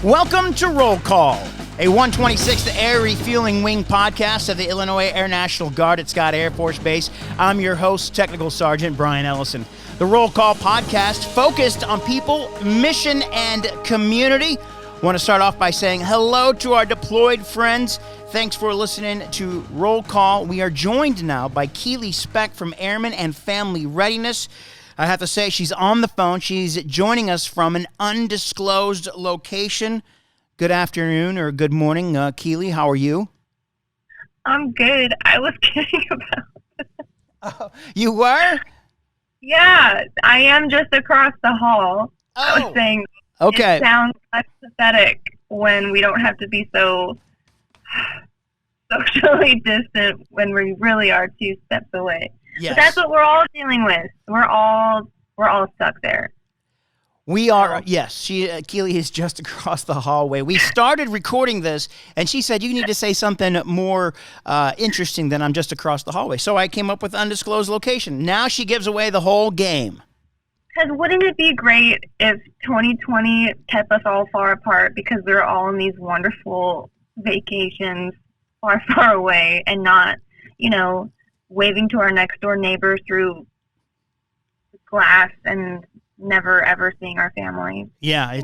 Welcome to Roll Call, a 126th Air Refueling Wing podcast of the Illinois Air National Guard at Scott Air Force Base. I'm your host, Technical Sergeant Brian Ellison. The Roll Call podcast focused on people, mission, and community. I want to start off by saying hello to our deployed friends. Thanks for listening to Roll Call. We are joined now by Keely Speck from Airmen and Family Readiness. I have to say, she's on the phone. She's joining us from an undisclosed location. Good afternoon or good morning, Keely. How are you? I'm good. I was kidding about it. Oh, you were? Yeah, I am just across the hall. Oh, I was saying okay. It sounds less pathetic when we don't have to be so socially distant when we really are 2 steps away. Yes. But that's what we're all dealing with. We're all stuck there. We are, yes. Keely is just across the hallway. We started recording this, and she said, you need to say something more interesting than I'm just across the hallway. So I came up with undisclosed location. Now she gives away the whole game. Because wouldn't it be great if 2020 kept us all far apart because we were all on these wonderful vacations far, far away and not, waving to our next door neighbors through glass and never ever seeing our family. Yeah,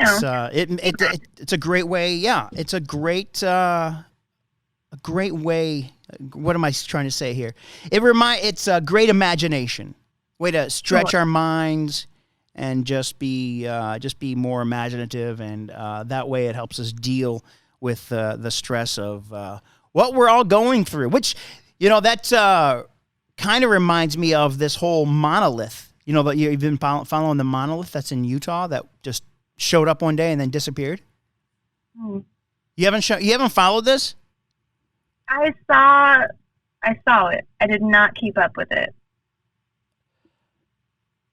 it's a great way. Yeah, it's a great way. What am I trying to say here? It's a great imagination way to stretch our minds and just be more imaginative, and that way it helps us deal with the stress of what we're all going through. Which that kind of reminds me of this whole monolith. But you've been following the monolith that's in Utah that just showed up one day and then disappeared. Hmm. You haven't followed this? I saw it. I did not keep up with it.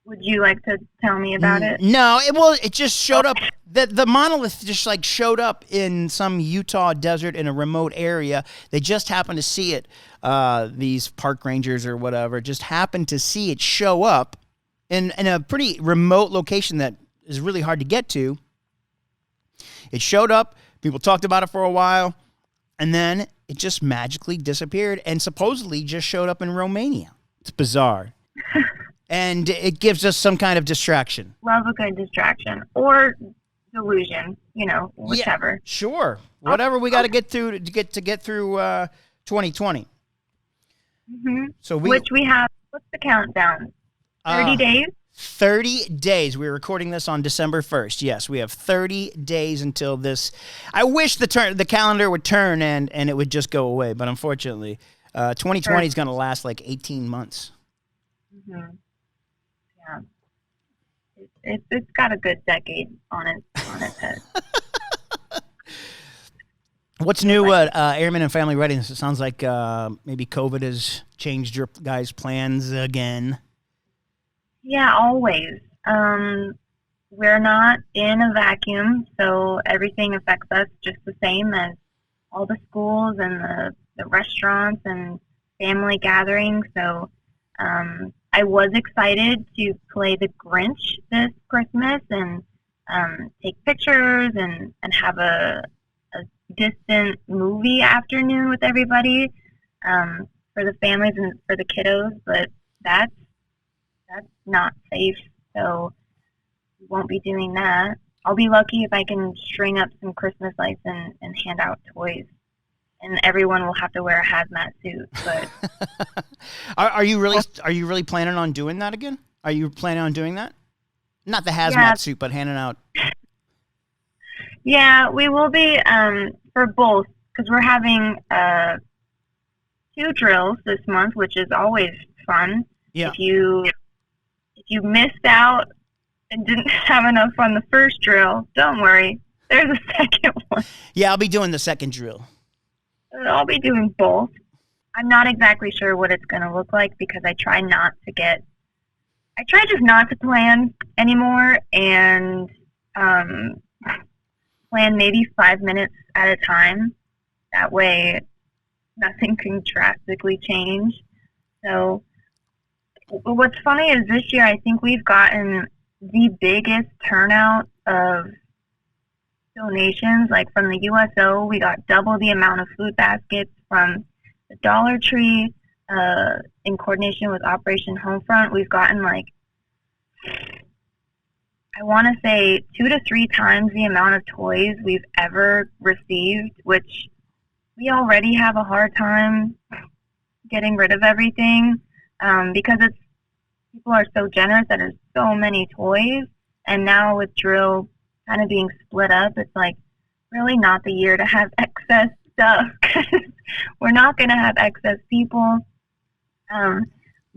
Would you like to tell me about it? No, it just showed up. The monolith just showed up in some Utah desert in a remote area. They just happened to see it. These park rangers or whatever just happened to see it show up in a pretty remote location that is really hard to get to. It showed up. People talked about it for a while, and then it just magically disappeared and supposedly just showed up in Romania. It's bizarre. And it gives us some kind of distraction. Love a good distraction or delusion, whichever. Yeah, sure. Whatever we got to get through to get through 2020. Mm-hmm. So which we have. What's the countdown? 30 days. 30 days. We're recording this on December 1st. Yes, we have 30 days until this. I wish the calendar would turn and it would just go away, but unfortunately, 2020 is going to last 18 months. Mm-hmm. Yeah, it's got a good decade on its head. What's new at Airmen and Family Readiness? It sounds like maybe COVID has changed your guys' plans again. Yeah, always. We're not in a vacuum, so everything affects us just the same as all the schools and the restaurants and family gatherings. So I was excited to play the Grinch this Christmas and take pictures and have a distant movie afternoon with everybody for the families and for the kiddos, but that's not safe, so we won't be doing that. I'll be lucky if I can string up some Christmas lights and hand out toys. And everyone will have to wear a hazmat suit. But are you really planning on doing that again? Are you planning on doing that? Not the hazmat suit, but handing out. Yeah, we will be for both because we're having 2 drills this month, which is always fun. Yeah. If you missed out and didn't have enough fun the first drill, don't worry. There's a second one. Yeah, I'll be doing the second drill. I'll be doing both. I'm not exactly sure what it's going to look like because I try just not to plan anymore and plan maybe 5 minutes at a time. That way nothing can drastically change. So what's funny is this year I think we've gotten the biggest turnout of donations. Like from the USO, we got double the amount of food baskets from the Dollar Tree. In coordination with Operation Homefront, we've gotten like, I want to say 2 to 3 times the amount of toys we've ever received, which we already have a hard time getting rid of everything because people are so generous that there's so many toys. And now with drill kind of being split up, it's like really not the year to have excess stuff. We're not going to have excess people.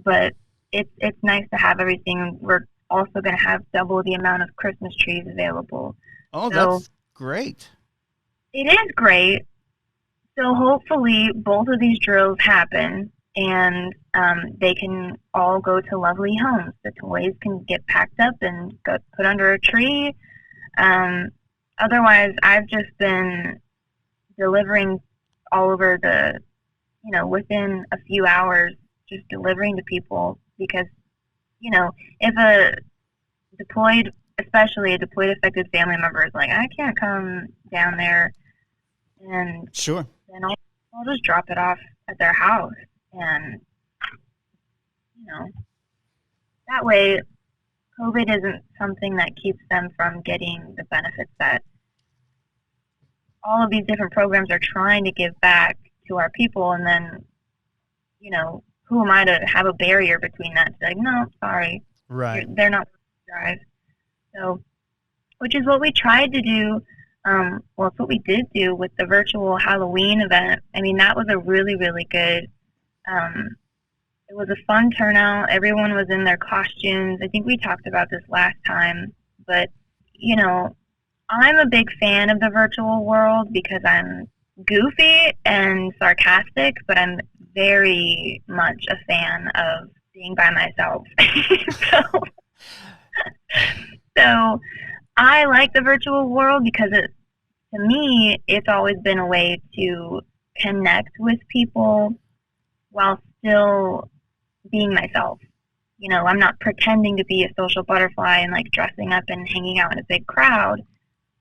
But it's nice to have everything. We're also going to have double the amount of Christmas trees available. Oh, that's great. It is great. So hopefully both of these drills happen and they can all go to lovely homes. The toys can get packed up and put under a tree. Otherwise, I've just been delivering all over within a few hours, just delivering to people because, if especially a deployed affected family member is like, I can't come down there, and sure, then I'll just drop it off at their house, and that way COVID isn't something that keeps them from getting the benefits that all of these different programs are trying to give back to our people. And then, who am I to have a barrier between that? It's like, no, sorry. Right. They're not drive. So, which is what we tried to do. It's what we did do with the virtual Halloween event. I mean, that was a really, really good, it was a fun turnout. Everyone was in their costumes. I think we talked about this last time, but, I'm a big fan of the virtual world because I'm goofy and sarcastic, but I'm very much a fan of being by myself. So I like the virtual world because to me, it's always been a way to connect with people while still being myself. I'm not pretending to be a social butterfly and like dressing up and hanging out in a big crowd.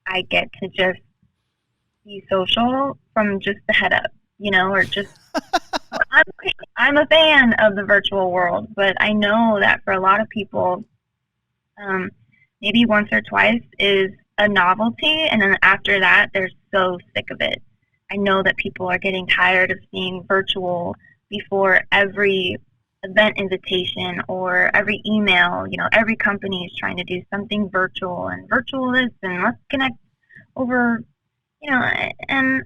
I get to just be social from just the head up, or just, I'm a fan of the virtual world, but I know that for a lot of people, maybe once or twice is a novelty, and then after that, they're so sick of it. I know that people are getting tired of seeing virtual before every event invitation or every email. Every company is trying to do something virtual and virtual this, and let's connect over, and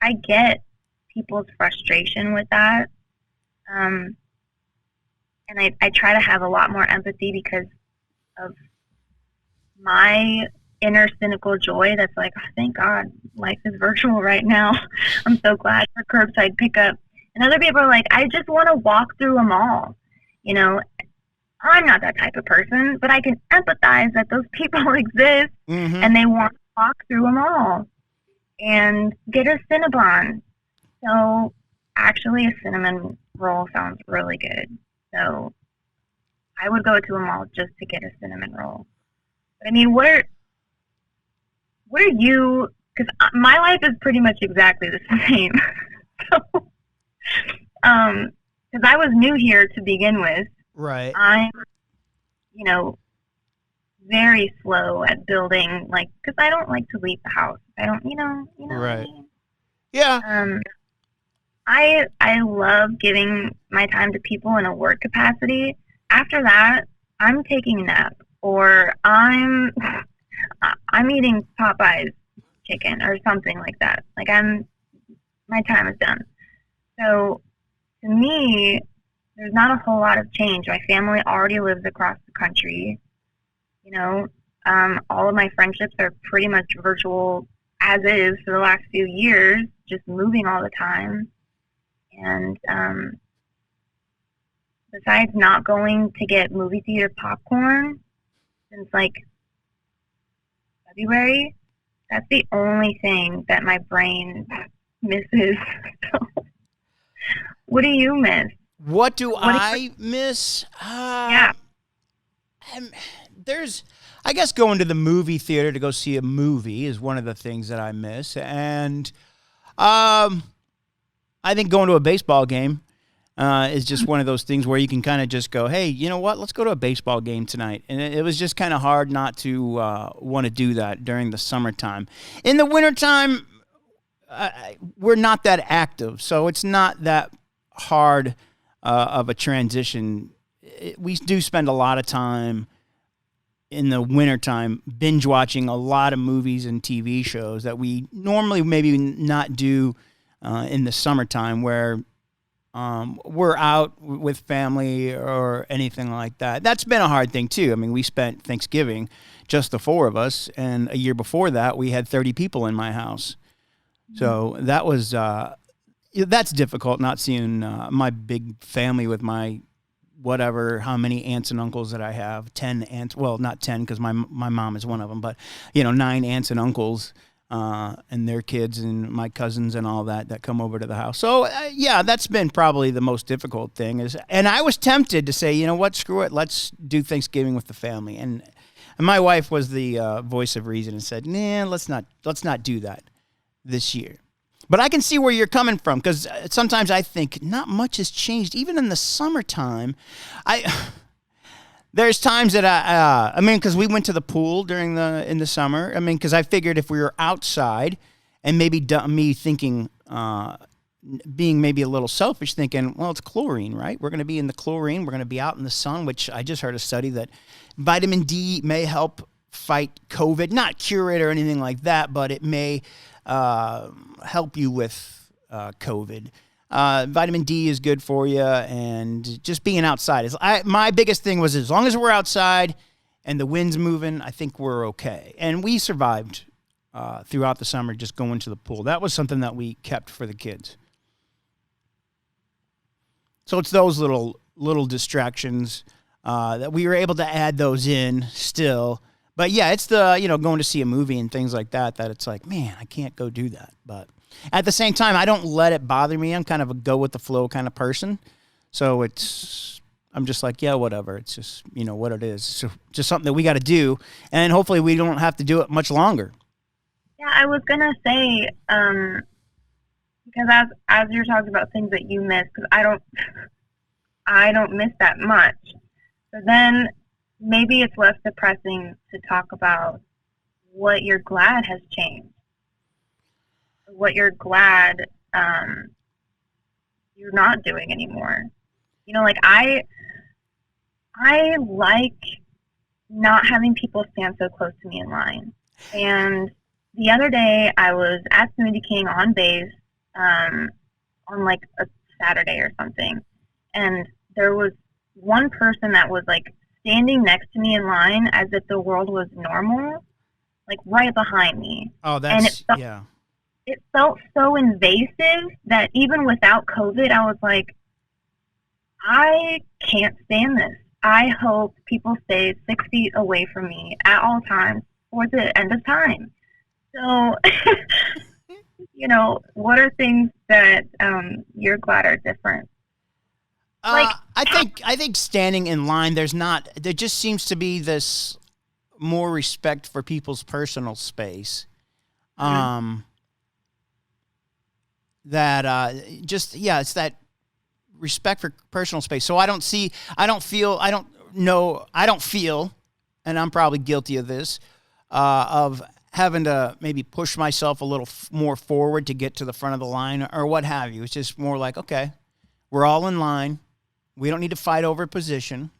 I get people's frustration with that. And I try to have a lot more empathy because of my inner cynical joy that's like, oh, thank God life is virtual right now. I'm so glad for curbside pickup. And other people are like, I just want to walk through a mall. I'm not that type of person, but I can empathize that those people exist and they want to walk through a mall and get a Cinnabon. So actually a cinnamon roll sounds really good. So I would go to a mall just to get a cinnamon roll. But I mean, what are you, because my life is pretty much exactly the same. So, because I was new here to begin with. Right. I'm, very slow at building, because I don't like to leave the house. I don't, Right. What I mean? Yeah. I love giving my time to people in a work capacity. After that, I'm taking a nap, or I'm eating Popeye's chicken or something like that. Like my time is done. So to me, there's not a whole lot of change. My family already lives across the country. All of my friendships are pretty much virtual as is for the last few years, just moving all the time. And besides not going to get movie theater popcorn since February, that's the only thing that my brain misses. So, what do you miss? What do I miss? Yeah. I guess going to the movie theater to go see a movie is one of the things that I miss. And I think going to a baseball game is just one of those things where you can kind of just go, hey, you know what? Let's go to a baseball game tonight. And it was just kind of hard not to want to do that during the summertime. In the wintertime, we're not that active, so it's not that hard of a transition. We do spend a lot of time in the wintertime binge watching a lot of movies and TV shows that we normally maybe not do in the summertime, where we're out with family or anything like that. That's been a hard thing too. I mean, we spent Thanksgiving, just the four of us, and a year before that we had 30 people in my house. So that was that's difficult, not seeing my big family with my whatever, how many aunts and uncles that I have, 10 aunts, well, not 10 because my mom is one of them, but, 9 aunts and uncles and their kids and my cousins and all that come over to the house. So, yeah, that's been probably the most difficult thing. And I was tempted to say, you know what, screw it, let's do Thanksgiving with the family. And my wife was the voice of reason and said, nah, let's not do that this year. But I can see where you're coming from, because sometimes I think not much has changed. Even in the summertime, there's times that I mean, because we went to the pool in the summer. I mean, because I figured if we were outside, and maybe me thinking, being maybe a little selfish, thinking, well, it's chlorine, right? We're going to be in the chlorine. We're going to be out in the sun, which I just heard a study that vitamin D may help fight COVID, not cure it or anything like that, but it may help you with COVID. Vitamin D is good for you, and just being outside my biggest thing was, as long as we're outside and the wind's moving, I think we're okay. And we survived throughout the summer just going to the pool. That was something that we kept for the kids. So it's those little distractions that we were able to add those in still. But yeah, it's the, going to see a movie and things like that it's like, man, I can't go do that. But at the same time, I don't let it bother me. I'm kind of a go with the flow kind of person. So I'm just like, yeah, whatever. It's just, what it is. So just something that we got to do. And hopefully we don't have to do it much longer. Yeah, I was going to say, because as you're talking about things that you miss, because I don't miss that much. So then maybe it's less depressing to talk about what you're glad has changed, what you're glad you're not doing anymore. Like I like not having people stand so close to me in line. And the other day I was at Smoothie King on base on like a Saturday or something, and there was one person that was like standing next to me in line as if the world was normal, like right behind me. Oh, that's, yeah. It felt so invasive that even without COVID, I was like, I can't stand this. I hope people stay 6 feet away from me at all times for the end of time. So, what are things that you're glad are different? I think standing in line, there just seems to be this more respect for people's personal space. Mm-hmm. It's that respect for personal space. So I don't feel, and I'm probably guilty of this, of having to maybe push myself a little more forward to get to the front of the line or what have you. It's just more like, okay, we're all in line. We don't need to fight over position.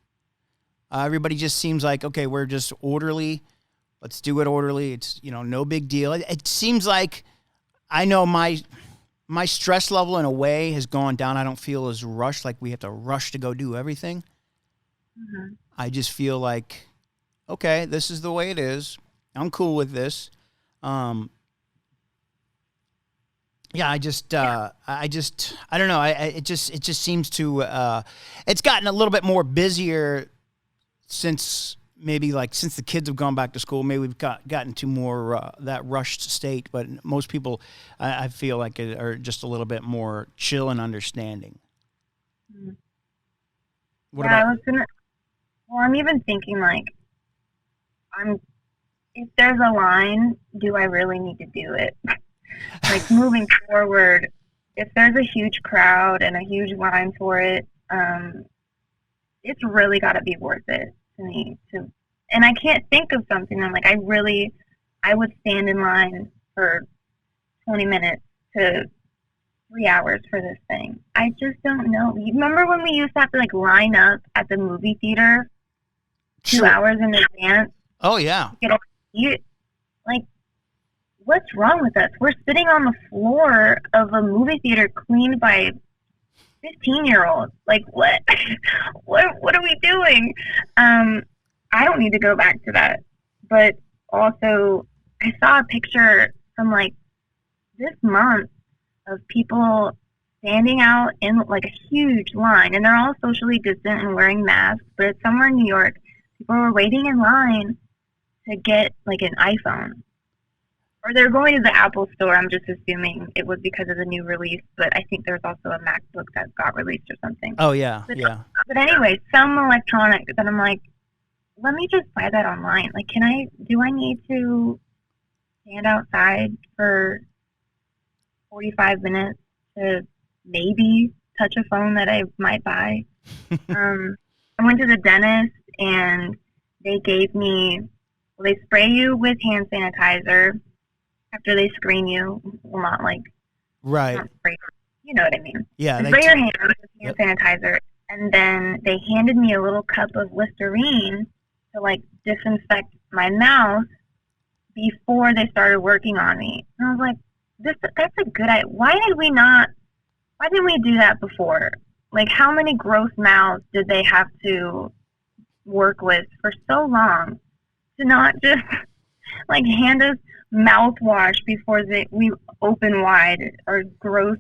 Everybody just seems like, okay, we're just orderly. Let's do it orderly. It's, no big deal. It seems like I know my stress level in a way has gone down. I don't feel as rushed, like we have to rush to go do everything. Mm-hmm. I just feel like, okay, this is the way it is. I'm cool with this. Yeah, I don't know. It just seems to, it's gotten a little bit more busier since the kids have gone back to school. Maybe we've gotten to more that rushed state, but most people, I feel like, are just a little bit more chill and understanding. What about? I'm even thinking like, I'm if there's a line, do I really need to do it? Like moving forward, if there's a huge crowd and a huge line for it, it's really got to be worth it to me. And I can't think of something. I'm like, I would stand in line for 20 minutes to 3 hours for this thing. I just don't know. You remember when we used to have to like line up at the movie theater 2 hours in advance? Oh yeah. To get all like, what's wrong with us? We're sitting on the floor of a movie theater cleaned by 15-year-olds. Like, what? What are we doing? I don't need to go back to that. But also, I saw a picture from like this month of people standing out in like a huge line, and they're all socially distant and wearing masks. But it's somewhere in New York. People were waiting in line to get like an iPhone. Or they're going to the Apple store. I'm just assuming it was because of the new release, but I think there's also a MacBook that got released or something. Oh, yeah, yeah. But anyway, some electronic that I'm like, let me just buy that online. Like, do I need to stand outside for 45 minutes to maybe touch a phone that I might buy? I went to the dentist and they gave me, well, they spray you with hand sanitizer after they screen you. Well, not like, right. Not spray, you know what I mean. Yeah. They spray your hands with hand sanitizer. And then they handed me a little cup of Listerine to like disinfect my mouth before they started working on me. And I was like, that's a good idea. Why didn't we do that before? Like, how many gross mouths did they have to work with for so long to not just like hand us mouthwash before we open wide or gross,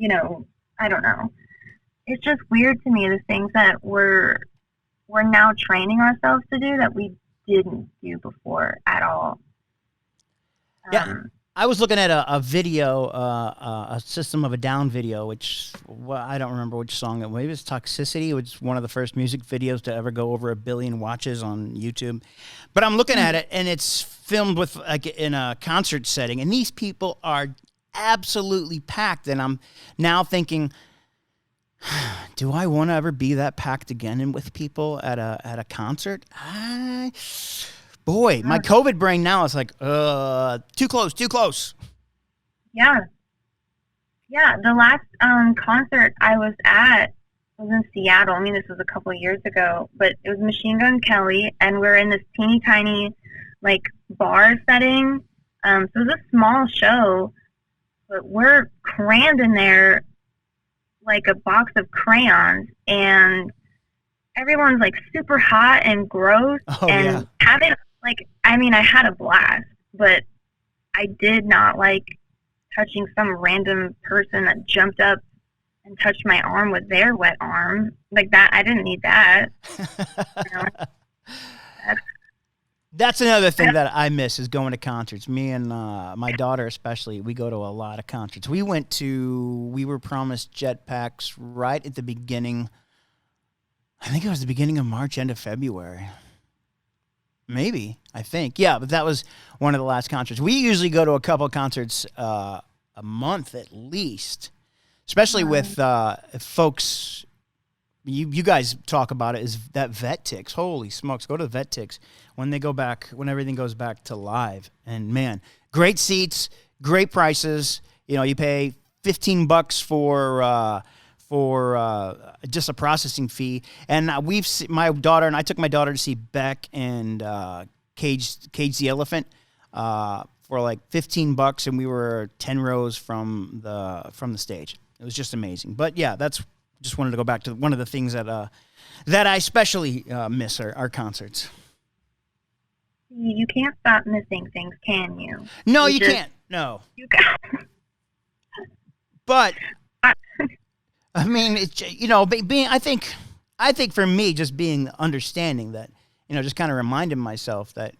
I don't know. It's just weird to me, the things that we're now training ourselves to do that we didn't do before at all. Yeah. I was looking at a video, a System of a Down video, which, well, I don't remember which song it was. Maybe it's Toxicity, which is one of the first music videos to ever go over 1 billion watches on YouTube. But I'm looking at it, and it's filmed with like in a concert setting, and these people are absolutely packed. And I'm now thinking, do I want to ever be that packed again and with people at a concert? Boy, my COVID brain now is like, too close. Yeah. Yeah, the last concert I was at was in Seattle. I mean, this was a couple of years ago, but it was Machine Gun Kelly, and we're in this teeny tiny, like, bar setting. So it was a small show, but we're crammed in there like a box of crayons, and everyone's, like, super hot and gross, and having... Like, I mean, I had a blast, but I did not like touching some random person that jumped up and touched my arm with their wet arm. Like that, I didn't need that. That's another thing that I miss is going to concerts. Me and my daughter especially, we go to a lot of concerts. We were promised Jetpacks right at the beginning. I think it was the beginning of March, end of February. Maybe, I think. Yeah, but that was one of the last concerts. We usually go to a couple of concerts a month at least, especially with folks. You guys talk about it, is that Vet-Tix. Holy smokes, go to the Vet-Tix when everything goes back to live. And, man, great seats, great prices. You pay $15 for just a processing fee. And I took my daughter to see Beck and Cage the Elephant for like $15, and we were 10 rows from the stage. It was just amazing. But yeah, just wanted to go back to one of the things that I especially miss are concerts. You can't stop missing things, can you? No, you can't. No. You can. But I mean, it's, being, I think for me, just being understanding that, just kind of reminding myself that,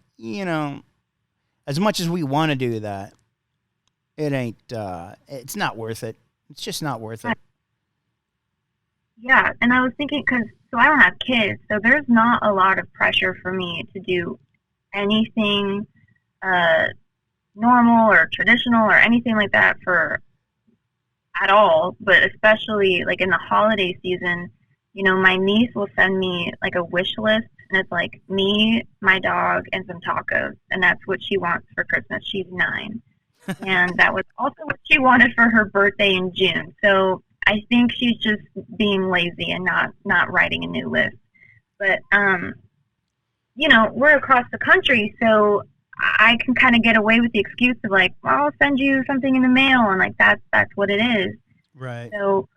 as much as we want to do that, it ain't, it's not worth it. It's just not worth it. Yeah. And I was thinking, so I don't have kids, so there's not a lot of pressure for me to do anything normal or traditional or anything like that for at all, but especially like in the holiday season, you know, my niece will send me like a wish list, and it's like me, my dog, and some tacos, and that's what she wants for Christmas. She's 9. And that was also what she wanted for her birthday in June. So I think she's just being lazy and not writing a new list. But you know, we're across the country, so I can kind of get away with the excuse of like, well, I'll send you something in the mail, and like that's what it is. Right. So,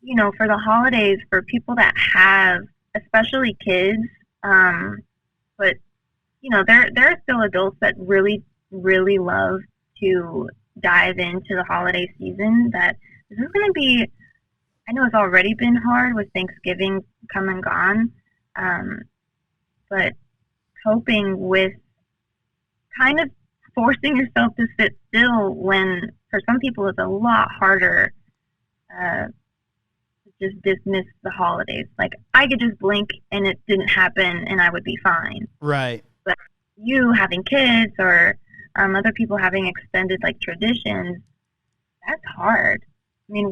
you know, for the holidays, for people that have, especially kids, but you know, there are still adults that really love to dive into the holiday season. That this is going to be. I know it's already been hard with Thanksgiving come and gone, but coping with kind of forcing yourself to sit still when for some people it's a lot harder to just dismiss the holidays. Like I could just blink and it didn't happen and I would be fine. Right. But you having kids or other people having extended like traditions, that's hard. I mean,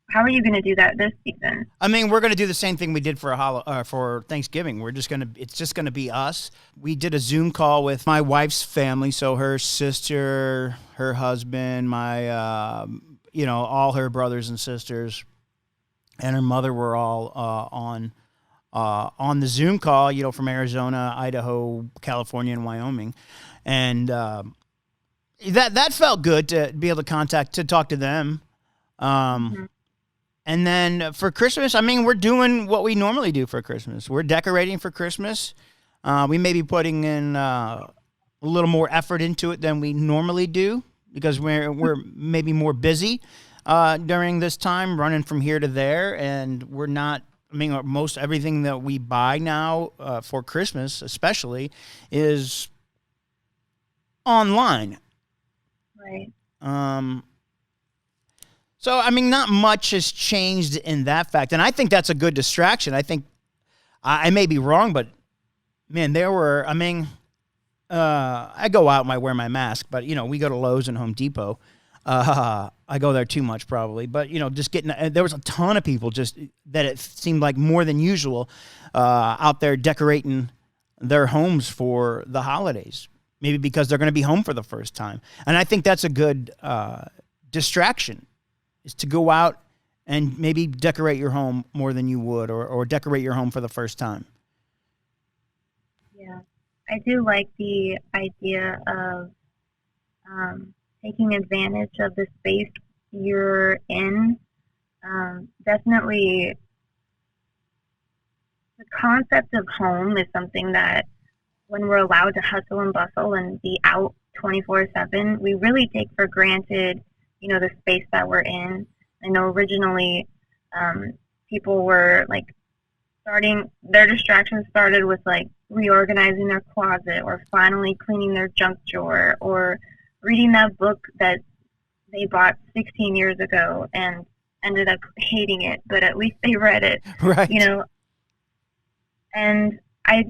how are you going to do that this season? I mean, we're going to do the same thing we did for Thanksgiving. It's just going to be us. We did a Zoom call with my wife's family, so her sister, her husband, my, all her brothers and sisters, and her mother were all on the Zoom call. You know, from Arizona, Idaho, California, and Wyoming, and that felt good to be able to talk to them. And then for Christmas, I mean, we're doing what we normally do for Christmas. We're decorating for Christmas. We may be putting in a little more effort into it than we normally do because we're maybe more busy during this time, running from here to there, and we're not. I mean, most everything that we buy now for Christmas, especially, is online. Right. So, I mean, not much has changed in that fact. And I think that's a good distraction. I think I may be wrong, but, man, I go out and I wear my mask. But, you know, we go to Lowe's and Home Depot. I go there too much probably. But, you know, just there was a ton of people just that it seemed like more than usual out there decorating their homes for the holidays. Maybe because they're going to be home for the first time. And I think that's a good distraction. Is to go out and maybe decorate your home more than you would or decorate your home for the first time. Yeah, I do like the idea of taking advantage of the space you're in. Definitely the concept of home is something that when we're allowed to hustle and bustle and be out 24/7, we really take for granted you know, the space that we're in. I know originally people were like their distractions started with like reorganizing their closet or finally cleaning their junk drawer or reading that book that they bought 16 years ago and ended up hating it, but at least they read it, right? You know, and I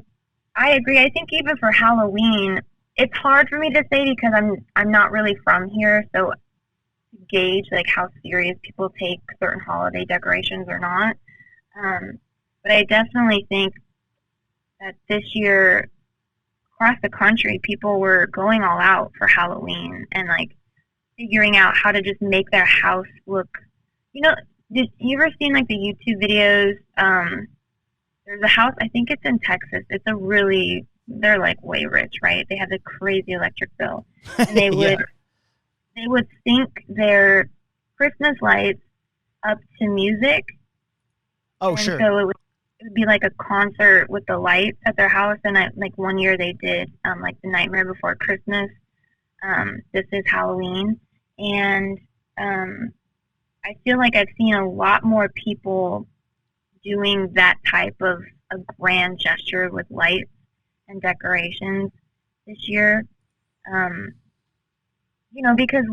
agree. I think even for Halloween, it's hard for me to say because I'm not really from here, so gauge like how serious people take certain holiday decorations or not. But I definitely think that this year across the country, people were going all out for Halloween and like figuring out how to just make their house look. You know, did you ever seen like the YouTube videos? There's a house, I think it's in Texas. They're like way rich, right? They have a crazy electric bill, and they would. Yeah. They would sync their Christmas lights up to music. Oh, and sure. So it would be like a concert with the lights at their house. And like one year they did like The Nightmare Before Christmas. This is Halloween. And I feel like I've seen a lot more people doing that type of a grand gesture with lights and decorations this year. You know, because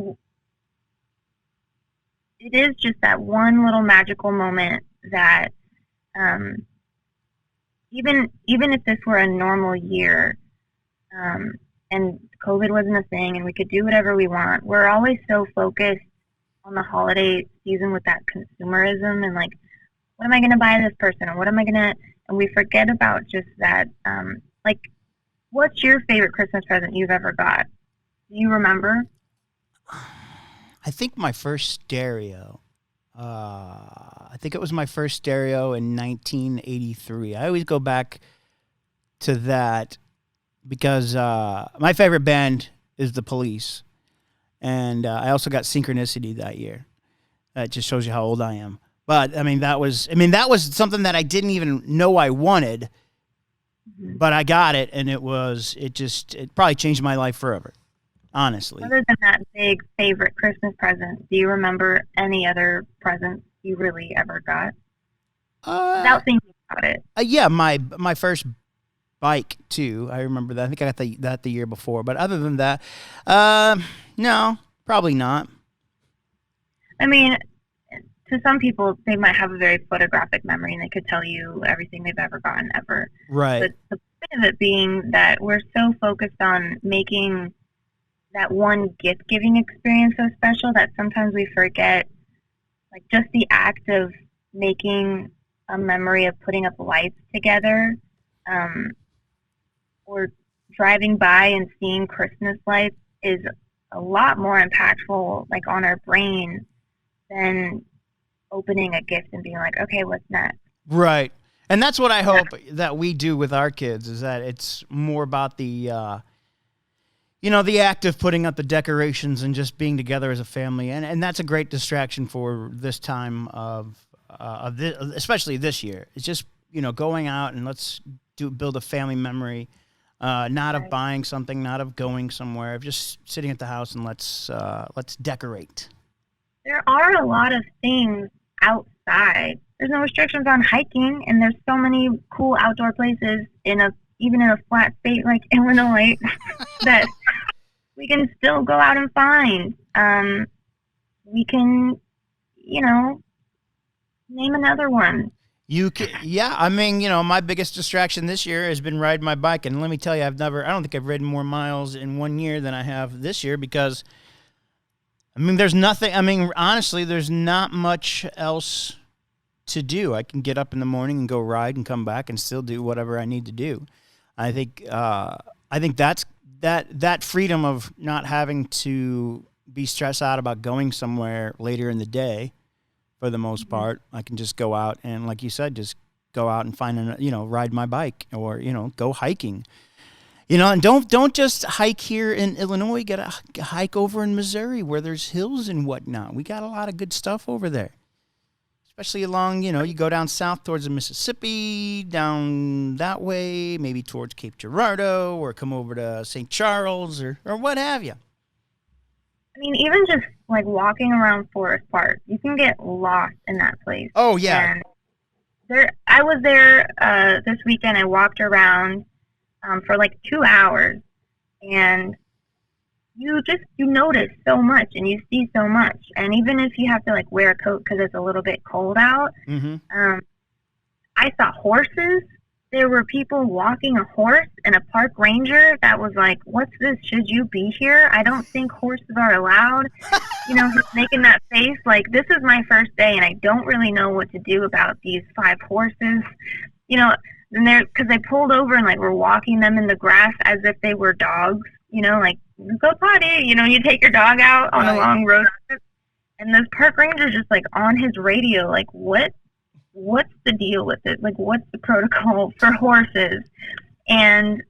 it is just that one little magical moment that even if this were a normal year, and COVID wasn't a thing, and we could do whatever we want. We're always so focused on the holiday season with that consumerism and like, what am I going to buy this person, or what am I going to, and we forget about just that. Like, what's your favorite Christmas present you've ever got? Do you remember? I think my first stereo. I think it was my first stereo in 1983. I always go back to that because my favorite band is The Police, and I also got Synchronicity that year. That just shows you how old I am. But I mean, that was something that I didn't even know I wanted, but I got it, and it probably changed my life forever. Honestly. Other than that big favorite Christmas present, do you remember any other presents you really ever got? Without thinking about it. Yeah, my first bike too. I remember that. I think I got that the year before. But other than that, no, probably not. I mean, to some people, they might have a very photographic memory and they could tell you everything they've ever gotten ever. Right. But the point of it being that we're so focused on making that one gift-giving experience so special that sometimes we forget, like, just the act of making a memory of putting up lights together, or driving by and seeing Christmas lights is a lot more impactful, like, on our brain than opening a gift and being like, okay, what's next? Right. And that's what I hope that we do with our kids, is that it's more about the the act of putting up the decorations and just being together as a family. And that's a great distraction for this time of this, especially this year. It's just, going out and let's build a family memory, not of buying something, not of going somewhere, of just sitting at the house and let's decorate. There are a lot of things outside. There's no restrictions on hiking, and there's so many cool outdoor places even in a flat state like Illinois that we can still go out and find. We can, name another one. You can, yeah. I mean, my biggest distraction this year has been riding my bike, and let me tell you, I don't think I've ridden more miles in 1 year than I have this year because, there's nothing. Honestly, there's not much else to do. I can get up in the morning and go ride and come back and still do whatever I need to do. I think that's that freedom of not having to be stressed out about going somewhere later in the day. For the most part, I can just go out and, like you said, just go out and find ride my bike or go hiking. And don't just hike here in Illinois. You got to hike over in Missouri where there's hills and whatnot. We got a lot of good stuff over there. Especially along, you go down south towards the Mississippi, down that way, maybe towards Cape Girardeau, or come over to St. Charles, or what have you. Even just, like, walking around Forest Park, you can get lost in that place. Oh, yeah. And I was there this weekend. I walked around for, like, 2 hours, and you notice so much and you see so much. And even if you have to, like, wear a coat because it's a little bit cold out, I saw horses. There were people walking a horse and a park ranger that was like, what's this? Should you be here? I don't think horses are allowed. Just making that face like, this is my first day and I don't really know what to do about these 5 horses. And because they pulled over and, like, were walking them in the grass as if they were dogs, like, go potty, you take your dog out on a long road trip. And this park ranger just, like, on his radio, like, what's the deal with it? Like, what's the protocol for horses? And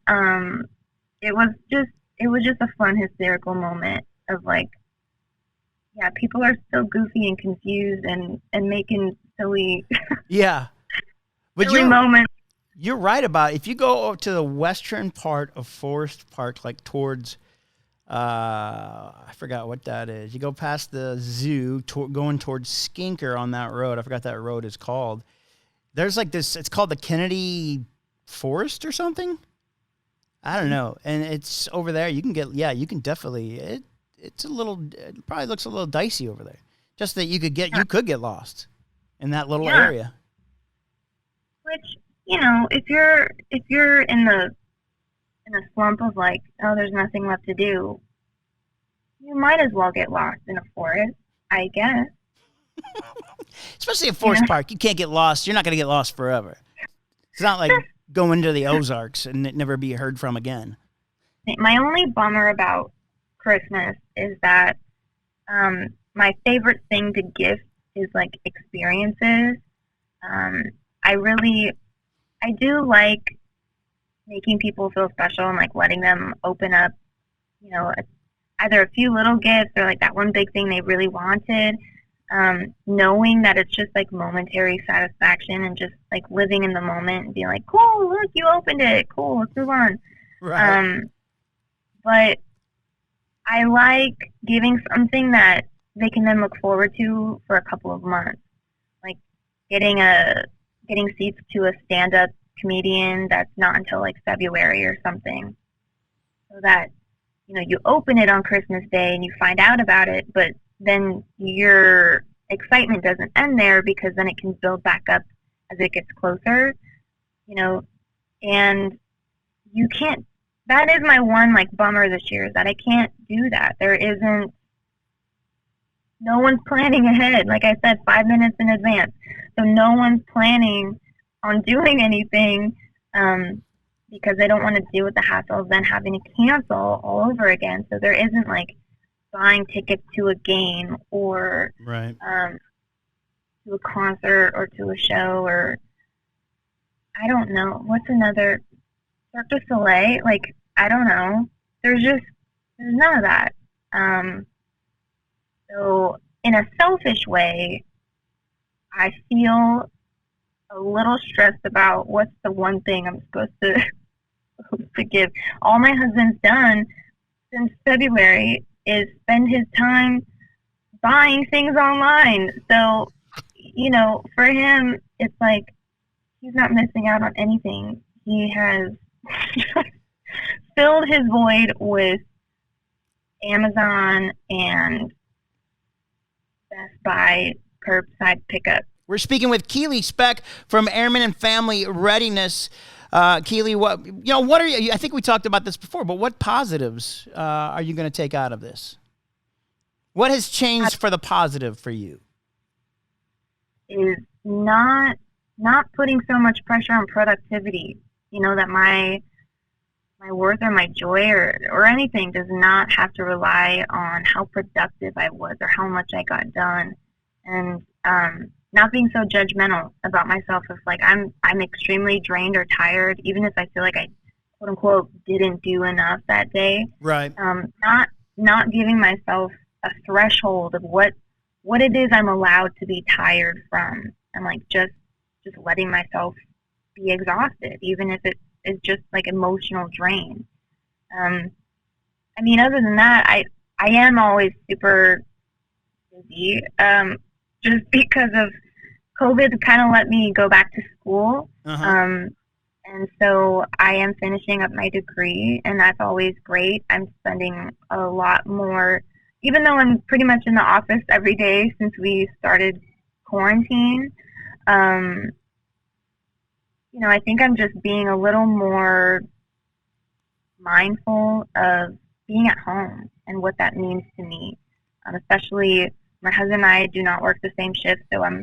it was just a fun, hysterical moment of, like, yeah, people are so goofy and confused and making silly but silly moments. You're right about, if you go to the western part of Forest Park, like towards I forgot what that is. You go past the zoo, going towards Skinker on that road. I forgot that road is called. There's like this, it's called the Kennedy Forest or something. I don't know. And it's over there. You can definitely, it's a little, it probably looks a little dicey over there. Just that you could get lost in that little area. Which, if you're in the in a slump of like, oh, there's nothing left to do, you might as well get lost in a forest, I guess. Especially a forest park. You can't get lost. You're not going to get lost forever. It's not like going to the Ozarks and never be heard from again. My only bummer about Christmas is that my favorite thing to gift is like experiences. I do like making people feel special and like letting them open up, either a few little gifts or like that one big thing they really wanted. Knowing that it's just like momentary satisfaction and just like living in the moment and being like, cool, look, you opened it. Cool, let's move on. Right. But I like giving something that they can then look forward to for a couple of months. Like getting seats to a stand-up comedian that's not until like February or something. So that, you open it on Christmas Day and you find out about it, but then your excitement doesn't end there because then it can build back up as it gets closer, and you can't, that is my one like bummer this year, is that I can't do that. No one's planning ahead, like I said, 5 minutes in advance. So no one's planning on doing anything because they don't want to deal with the hassle of then having to cancel all over again. So there isn't like buying tickets to a game or right. To a concert or to a show, or I don't know. What's another? Cirque du Soleil? Like, I don't know. There's none of that. So in a selfish way, I feel a little stressed about what's the one thing I'm supposed to give. All my husband's done since February is spend his time buying things online. So, for him, it's like he's not missing out on anything. He has filled his void with Amazon and Best Buy curbside pickup. We're speaking with Keely Speck from Airmen and Family Readiness. Keely, what are you? I think we talked about this before, but what positives are you going to take out of this? What has changed for the positive for you? Is not putting so much pressure on productivity. That my worth or my joy or anything does not have to rely on how productive I was or how much I got done, and not being so judgmental about myself. If like I'm extremely drained or tired, even if I feel like I quote unquote didn't do enough that day. Right. Not giving myself a threshold of what it is I'm allowed to be tired from, and like just letting myself be exhausted, even if it is just like emotional drain. Other than that, I am always super busy, just because of COVID kind of let me go back to school. Uh-huh. And so I am finishing up my degree, and that's always great. I'm spending a lot more, even though I'm pretty much in the office every day since we started quarantine. I think I'm just being a little more mindful of being at home and what that means to me. Especially my husband and I do not work the same shift, so I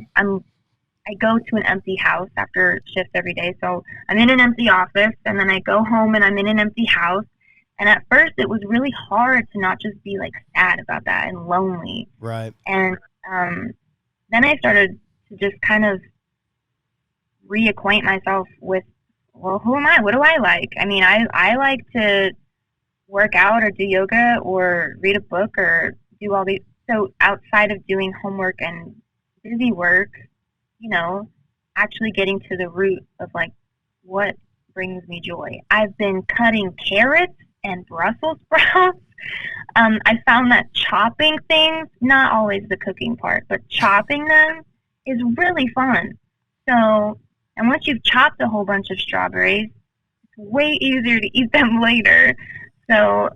go to an empty house after shifts every day. So I'm in an empty office, and then I go home and I'm in an empty house. And at first, it was really hard to not just be like sad about that and lonely. Right. And then I started to just kind of reacquaint myself with, well, who am I? What do I like? I like to work out or do yoga or read a book or do all these. So outside of doing homework and busy work, actually getting to the root of like what brings me joy. I've been cutting carrots and Brussels sprouts. I found that chopping things, not always the cooking part, but chopping them is really fun. So, and once you've chopped a whole bunch of strawberries, it's way easier to eat them later. So,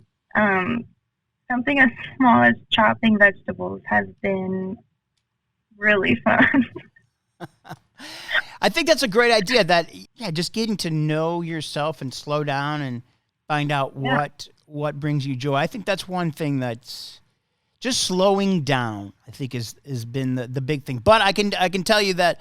something as small as chopping vegetables has been really fun. I think that's a great idea, that just getting to know yourself and slow down and Find out what brings you joy. I think that's one thing that's just slowing down, I think has been the big thing. But I can tell you that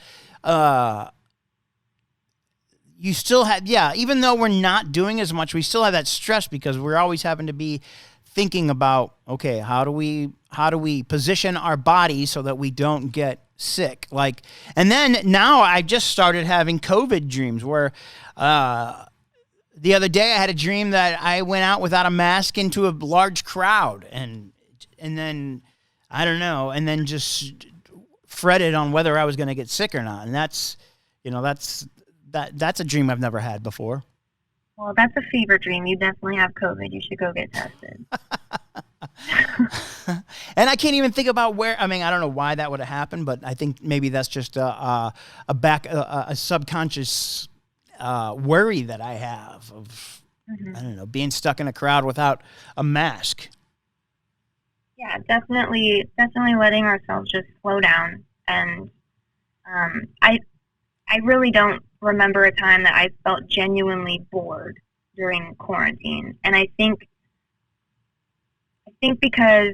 you still have, even though we're not doing as much, we still have that stress because we're always having to be thinking about, okay, how do we position our body so that we don't get sick? And then now I just started having COVID dreams where the other day I had a dream that I went out without a mask into a large crowd and then I don't know, and then just fretted on whether I was going to get sick or not. And that's a dream I've never had before. Well, that's a fever dream. You definitely have COVID. You should go get tested. And I can't even think about where. I mean, I don't know why that would have happened, but I think maybe that's just a subconscious worry that I have of I don't know, being stuck in a crowd without a mask. Yeah, definitely letting ourselves just slow down. And I really don't remember a time that I felt genuinely bored during quarantine. And I think because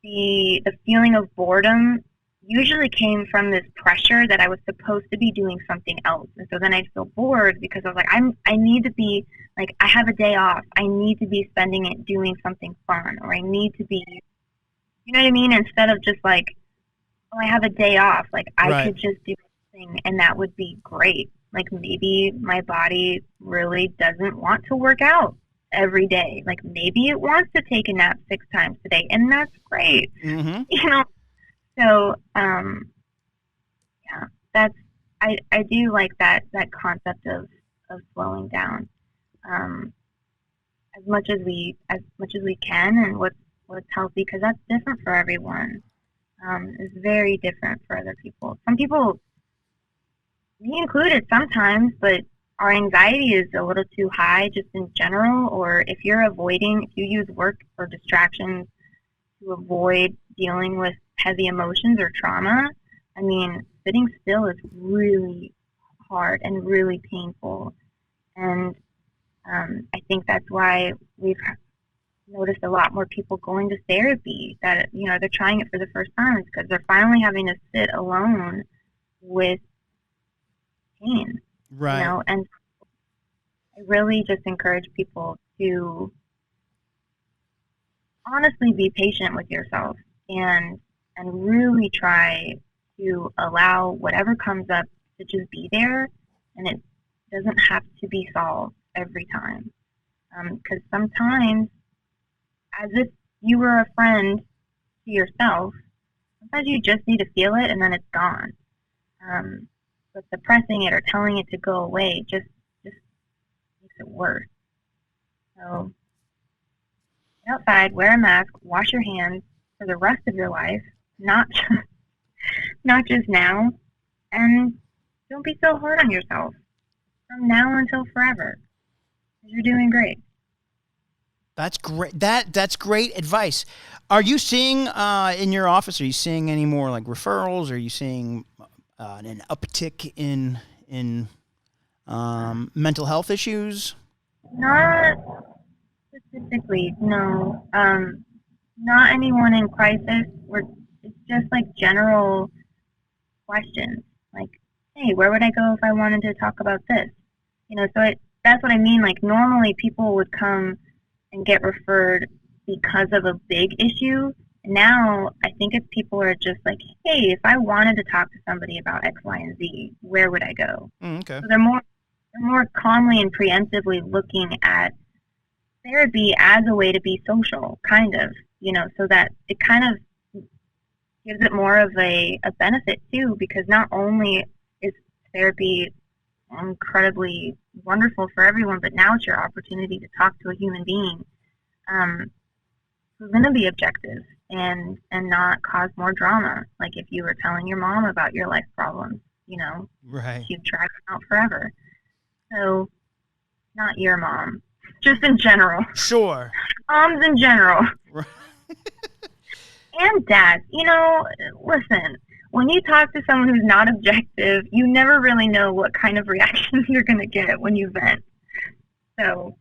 the feeling of boredom usually came from this pressure that I was supposed to be doing something else. And so then I'd feel bored because I was like, I need to be, like, I have a day off. I need to be spending it doing something fun, or I need to be, you know what I mean? Instead of just like, oh, I have a day off. Like, I could just do something and that would be great. Like, maybe my body really doesn't want to work out every day. Like, maybe it wants to take a nap 6 times a day, and that's great. Mm-hmm. You know? So, that's, I do like that concept of slowing down, as much as we can, and what's healthy, because that's different for everyone. It's very different for other people. Some people, me included sometimes, but our anxiety is a little too high just in general, or if you use work or distractions to avoid dealing with heavy emotions or trauma, I mean, sitting still is really hard and really painful. And I think that's why we've noticed a lot more people going to therapy, that, you know, they're trying it for the first time. It's because they're finally having to sit alone with pain. Right. You know, and I really just encourage people to honestly be patient with yourself and really try to allow whatever comes up to just be there, and it doesn't have to be solved every time. Because sometimes, as if you were a friend to yourself, sometimes you just need to feel it and then it's gone. But suppressing it or telling it to go away just makes it worse. So, get outside, wear a mask, wash your hands for the rest of your life, not just now, and don't be so hard on yourself from now until forever. You're doing great. That's great. That's great advice. Are you seeing in your office? Are you seeing any more like referrals? Are you seeing an uptick in mental health issues? Not specifically, no. Not anyone in crisis. It's just like general questions, like, hey, where would I go if I wanted to talk about this? You know, so that's what I mean. Like, normally people would come and get referred because of a big issue. Now, I think if people are just like, hey, if I wanted to talk to somebody about X, Y, and Z, where would I go? Okay. So they're more calmly and preemptively looking at therapy as a way to be social, kind of, you know, so that it kind of gives it more of a benefit too, because not only is therapy incredibly wonderful for everyone, but now it's your opportunity to talk to a human being who's going to be objective and not cause more drama. Like if you were telling your mom about your life problems, you know, right, she'd drag them out forever. So, not your mom, just in general. Sure. Moms in general. Right. And dads. You know, listen, when you talk to someone who's not objective, you never really know what kind of reaction you're going to get when you vent. So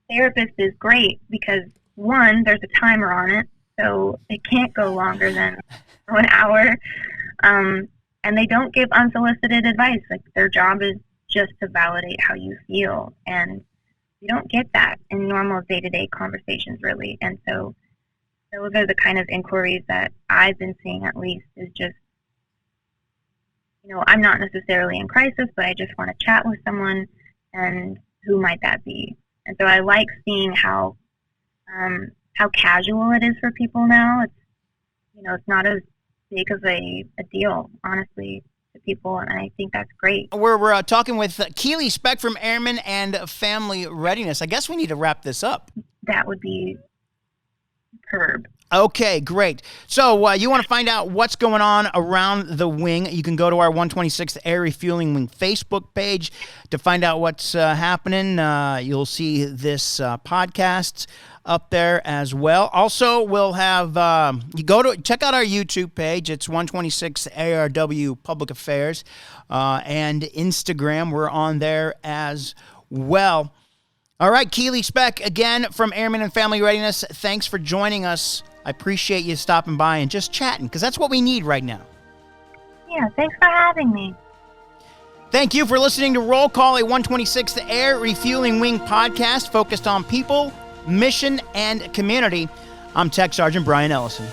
therapist is great because, one, there's a timer on it, so it can't go longer than an hour. And they don't give unsolicited advice. Like, their job is just to validate how you feel. And you don't get that in normal day-to-day conversations, really. And so those are the kind of inquiries that I've been seeing, at least, is just, I'm not necessarily in crisis, but I just want to chat with someone, and who might that be? And so I like seeing how casual it is for people now. It's not as big of a deal, honestly, to people, and I think that's great. We're talking with Keely Speck from Airmen and Family Readiness. I guess we need to wrap this up. That would be superb. Okay, great. So you want to find out what's going on around the wing, you can go to our 126th Air Refueling Wing Facebook page to find out what's happening. You'll see this podcast up there as well. Also, we'll have check out our YouTube page. It's 126 ARW Public Affairs, and Instagram. We're on there as well. All right, Keely Speck again from Airmen and Family Readiness. Thanks for joining us. I appreciate you stopping by and just chatting, because that's what we need right now. Yeah, thanks for having me. Thank you for listening to Roll Call, a 126th Air Refueling Wing podcast focused on people, mission, and community. I'm Tech Sergeant Brian Ellison.